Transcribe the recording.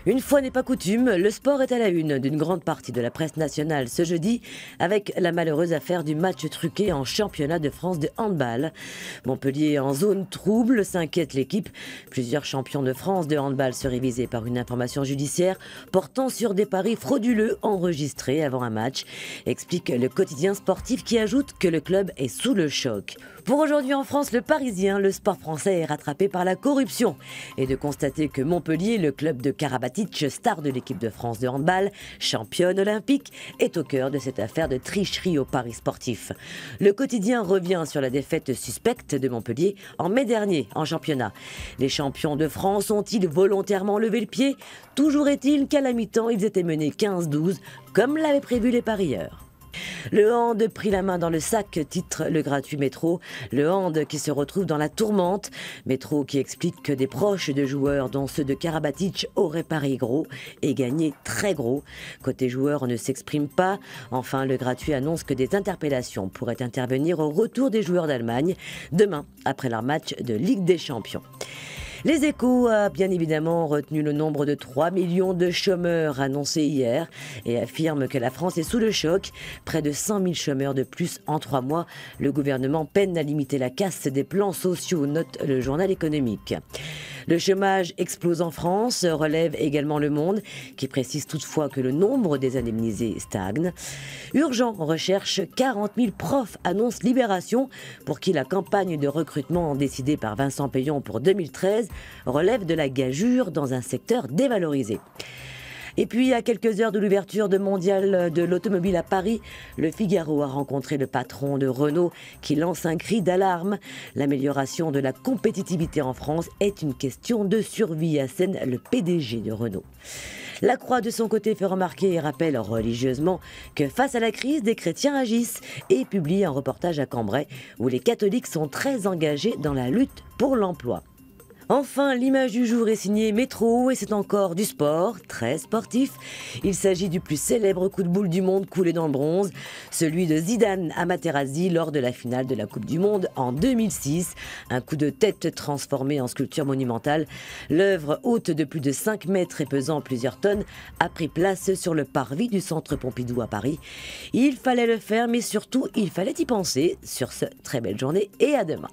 Une fois n'est pas coutume, le sport est à la une d'une grande partie de la presse nationale ce jeudi avec la malheureuse affaire du match truqué en championnat de France de handball. Montpellier en zone trouble, s'inquiète l'équipe. Plusieurs champions de France de handball seraient visés par une information judiciaire portant sur des paris frauduleux enregistrés avant un match, explique le quotidien sportif qui ajoute que le club est sous le choc. Pour aujourd'hui en France, le Parisien, le sport français est rattrapé par la corruption et de constater que Montpellier, le club de Karabatic, star de l'équipe de France de handball, championne olympique, est au cœur de cette affaire de tricherie au paris sportif. Le quotidien revient sur la défaite suspecte de Montpellier en mai dernier en championnat. Les champions de France ont-ils volontairement levé le pied? Toujours est-il qu'à la mi-temps, ils étaient menés 15-12, comme l'avaient prévu les parieurs. Le hand prit la main dans le sac, titre le gratuit Métro. Le hand qui se retrouve dans la tourmente. Métro qui explique que des proches de joueurs, dont ceux de Karabatic, auraient parié gros et gagné très gros. Côté joueurs, on ne s'exprime pas. Enfin, le gratuit annonce que des interpellations pourraient intervenir au retour des joueurs d'Allemagne, demain, après leur match de Ligue des Champions. Les Échos a bien évidemment retenu le nombre de 3 millions de chômeurs annoncé hier et affirme que la France est sous le choc. Près de 100 000 chômeurs de plus en 3 mois. Le gouvernement peine à limiter la casse des plans sociaux, note le journal économique. Le chômage explose en France, relève également Le Monde, qui précise toutefois que le nombre des indemnisés stagne. Urgent recherche 40 000 profs, annonce Libération, pour qui la campagne de recrutement décidée par Vincent Payon pour 2013 relève de la gageure dans un secteur dévalorisé. Et puis, à quelques heures de l'ouverture de mondial de l'automobile à Paris, le Figaro a rencontré le patron de Renault qui lance un cri d'alarme. L'amélioration de la compétitivité en France est une question de survie, assène le PDG de Renault. La Croix, de son côté, fait remarquer et rappelle religieusement que face à la crise, des chrétiens agissent et publie un reportage à Cambrai où les catholiques sont très engagés dans la lutte pour l'emploi. Enfin, l'image du jour est signée Métro et c'est encore du sport, très sportif. Il s'agit du plus célèbre coup de boule du monde coulé dans le bronze, celui de Zidane à Materazzi lors de la finale de la Coupe du Monde en 2006. Un coup de tête transformé en sculpture monumentale. L'œuvre, haute de plus de 5 mètres et pesant plusieurs tonnes, a pris place sur le parvis du Centre Pompidou à Paris. Il fallait le faire, mais surtout, il fallait y penser. Sur ce, très belle journée et à demain.